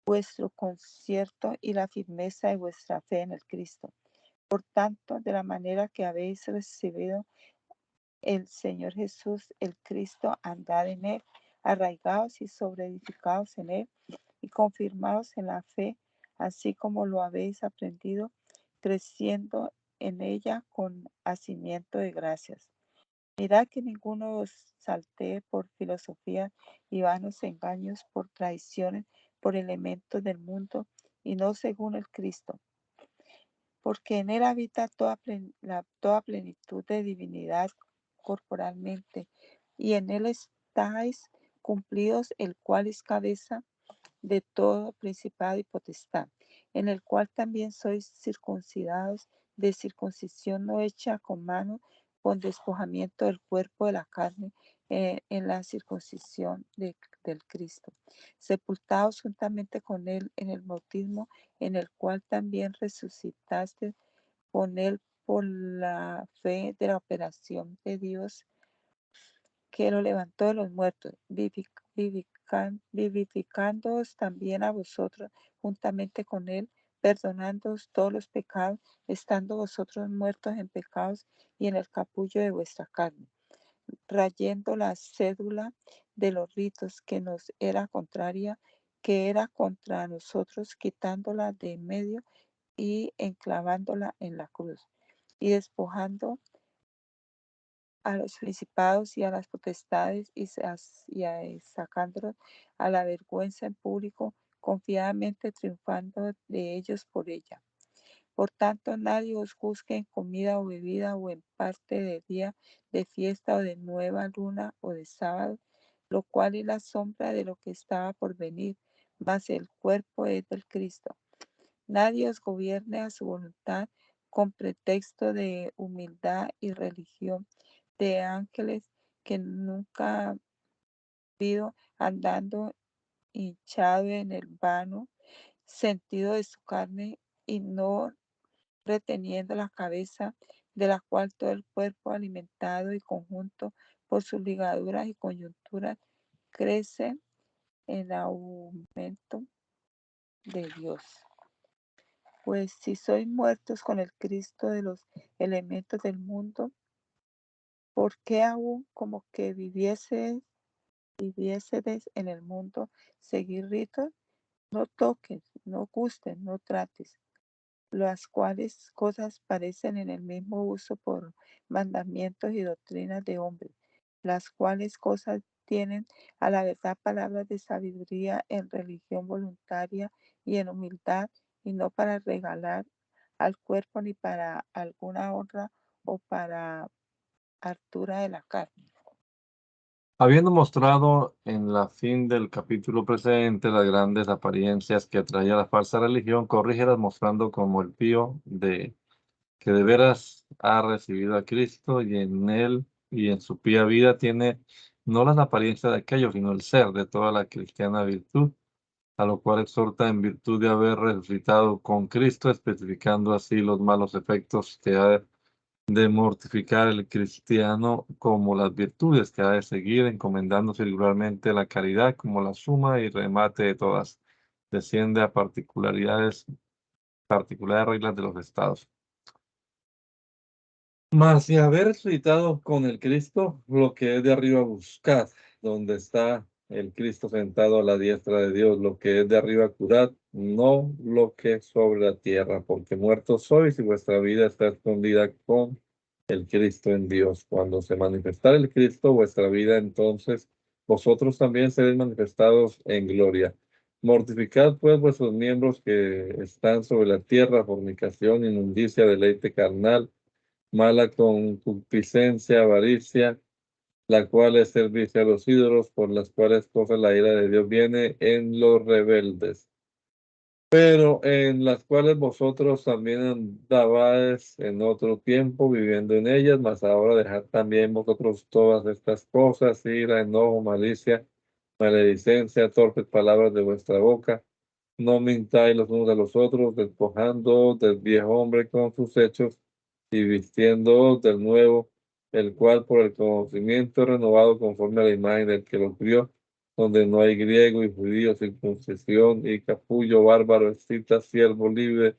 vuestro concierto y la firmeza de vuestra fe en el Cristo. Por tanto, de la manera que habéis recibido el Señor Jesús, el Cristo, andad en él, arraigados y sobreedificados en él, y confirmados en la fe, así como lo habéis aprendido, creciendo en ella con hacimiento de gracias. Mirad que ninguno os saltee por filosofía y vanos engaños, por traiciones, por elementos del mundo, y no según el Cristo, porque en él habita toda plenitud de divinidad corporalmente, y en él estáis cumplidos, el cual es cabeza de todo principado y potestad, en el cual también sois circuncidados de circuncisión no hecha con mano, con despojamiento del cuerpo de la carne en la circuncisión del Cristo, sepultados juntamente con él en el bautismo, en el cual también resucitaste con él por la fe de la operación de Dios que lo levantó de los muertos, vivificándoos también a vosotros juntamente con él, perdonándoos todos los pecados, estando vosotros muertos en pecados y en el capullo de vuestra carne, rayendo la cédula de los ritos que nos era contraria, que era contra nosotros, quitándola de en medio y enclavándola en la cruz, y despojando a los principados y a las potestades y sacándolos a la vergüenza en público, confiadamente triunfando de ellos por ella. Por tanto, nadie os juzgue en comida o bebida o en parte de día, de fiesta o de nueva luna o de sábado, lo cual es la sombra de lo que estaba por venir, mas el cuerpo es del Cristo. Nadie os gobierne a su voluntad con pretexto de humildad y religión de ángeles que nunca ha visto andando hinchado en el vano sentido de su carne y no reteniendo la cabeza, de la cual todo el cuerpo alimentado y conjunto por sus ligaduras y coyunturas crece en aumento de Dios. Pues si sois muertos con el Cristo de los elementos del mundo, ¿por qué aún como que vivieseis en el mundo seguir ritos? No toques, no gustes, no trates, las cuales cosas parecen en el mismo uso por mandamientos y doctrinas de hombres, las cuales cosas tienen a la verdad palabras de sabiduría en religión voluntaria y en humildad, y no para regalar al cuerpo ni para alguna honra o para hartura de la carne.
Habiendo mostrado en la fin del capítulo precedente las grandes apariencias que traía la falsa religión, corrígelas mostrando como el pío que de veras ha recibido a Cristo y en él y en su pía vida tiene no las apariencias de aquello, sino el ser de toda la cristiana virtud, a lo cual exhorta en virtud de haber resucitado con Cristo, especificando así los malos efectos que ha de mortificar el cristiano como las virtudes que ha de seguir, encomendándose regularmente la caridad como la suma y remate de todas. Desciende a particulares reglas de los estados. Mas si haber resucitado con el Cristo, lo que es de arriba buscad, donde está el Cristo sentado a la diestra de Dios, lo que es de arriba curad, no lo que es sobre la tierra, porque muertos sois y vuestra vida está escondida con el Cristo en Dios. Cuando se manifestare el Cristo, vuestra vida, entonces vosotros también seréis manifestados en gloria. Mortificad pues vuestros miembros que están sobre la tierra, fornicación, inmundicia, deleite carnal, mala concupiscencia, avaricia, la cual es servicio a los ídolos, por las cuales cosas la ira de Dios viene en los rebeldes, pero en las cuales vosotros también andabais en otro tiempo viviendo en ellas, mas ahora dejad también vosotros todas estas cosas, ira, enojo, malicia, maledicencia, torpes palabras de vuestra boca. No mintáis los unos a los otros, despojando del viejo hombre con sus hechos y vistiendo del nuevo, el cual por el conocimiento renovado conforme a la imagen del que lo crió, donde no hay griego y judío, circuncisión y capullo, bárbaro, escita, siervo libre,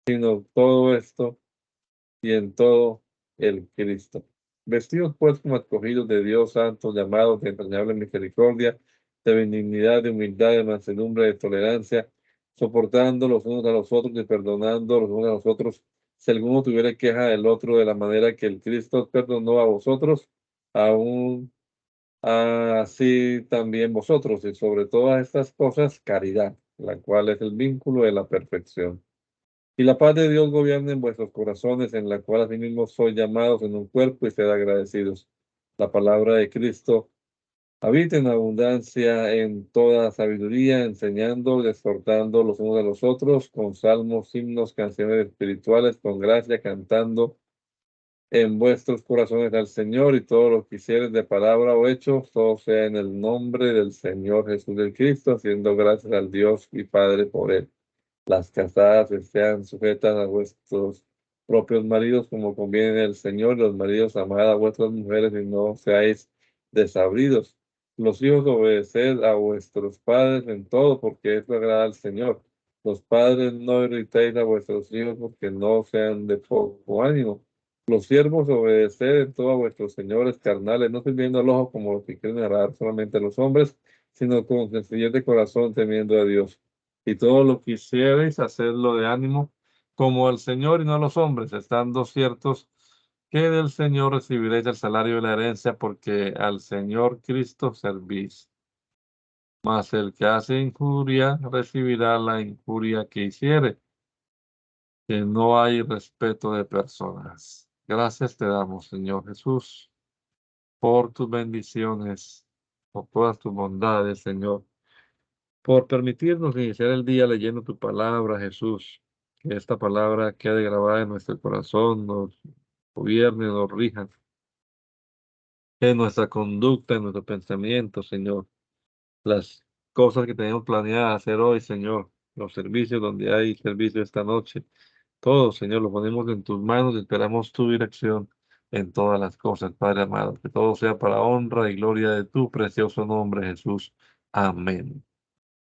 sino todo esto y en todo el Cristo. Vestidos pues como escogidos de Dios, santos, llamados de entrañable misericordia, de benignidad, de humildad, de mansedumbre, de tolerancia, soportando los unos a los otros y perdonando los unos a los otros, si alguno tuviera queja del otro, de la manera que el Cristo perdonó a vosotros, aún así también vosotros, y sobre todas estas cosas, caridad, la cual es el vínculo de la perfección. Y la paz de Dios gobierne en vuestros corazones, en la cual asimismo sois llamados en un cuerpo y sed agradecidos. La palabra de Cristo habita en abundancia en toda sabiduría, enseñando, exhortando los unos a los otros, con salmos, himnos, canciones espirituales, con gracia, cantando en vuestros corazones al Señor, y todo lo que hicieres de palabra o hecho, todo sea en el nombre del Señor Jesús del Cristo, haciendo gracias al Dios y Padre por él. Las casadas sean sujetas a vuestros propios maridos como conviene el Señor. Los maridos, amad a vuestras mujeres y no seáis desabridos. Los hijos, obedeced a vuestros padres en todo, porque esto agrada al Señor. Los padres, no irritéis a vuestros hijos, porque no sean de poco ánimo. Los siervos, obedeced en todo a vuestros señores carnales, no sirviendo al ojo como los que quieren agradar solamente a los hombres, sino con sencillez de corazón, temiendo a Dios. Y todo lo que hiciereis, hacedlo de ánimo, como al Señor y no a los hombres, estando ciertos que del Señor recibiréis el salario de la herencia, porque al Señor Cristo servís. Mas el que hace injuria recibirá la injuria que hiciere, que no hay respeto de personas. Gracias te damos, Señor Jesús, por tus bendiciones, por todas tus bondades, Señor, por permitirnos iniciar el día leyendo tu palabra, Jesús. Que esta palabra quede grabada en nuestro corazón, nos gobierne, nos rija en nuestra conducta, en nuestro pensamiento, Señor. Las cosas que tenemos planeadas hacer hoy, Señor. Los servicios donde hay servicio esta noche. Todo, Señor, lo ponemos en tus manos y esperamos tu dirección en todas las cosas, Padre amado. Que todo sea para honra y gloria de tu precioso nombre, Jesús. Amén.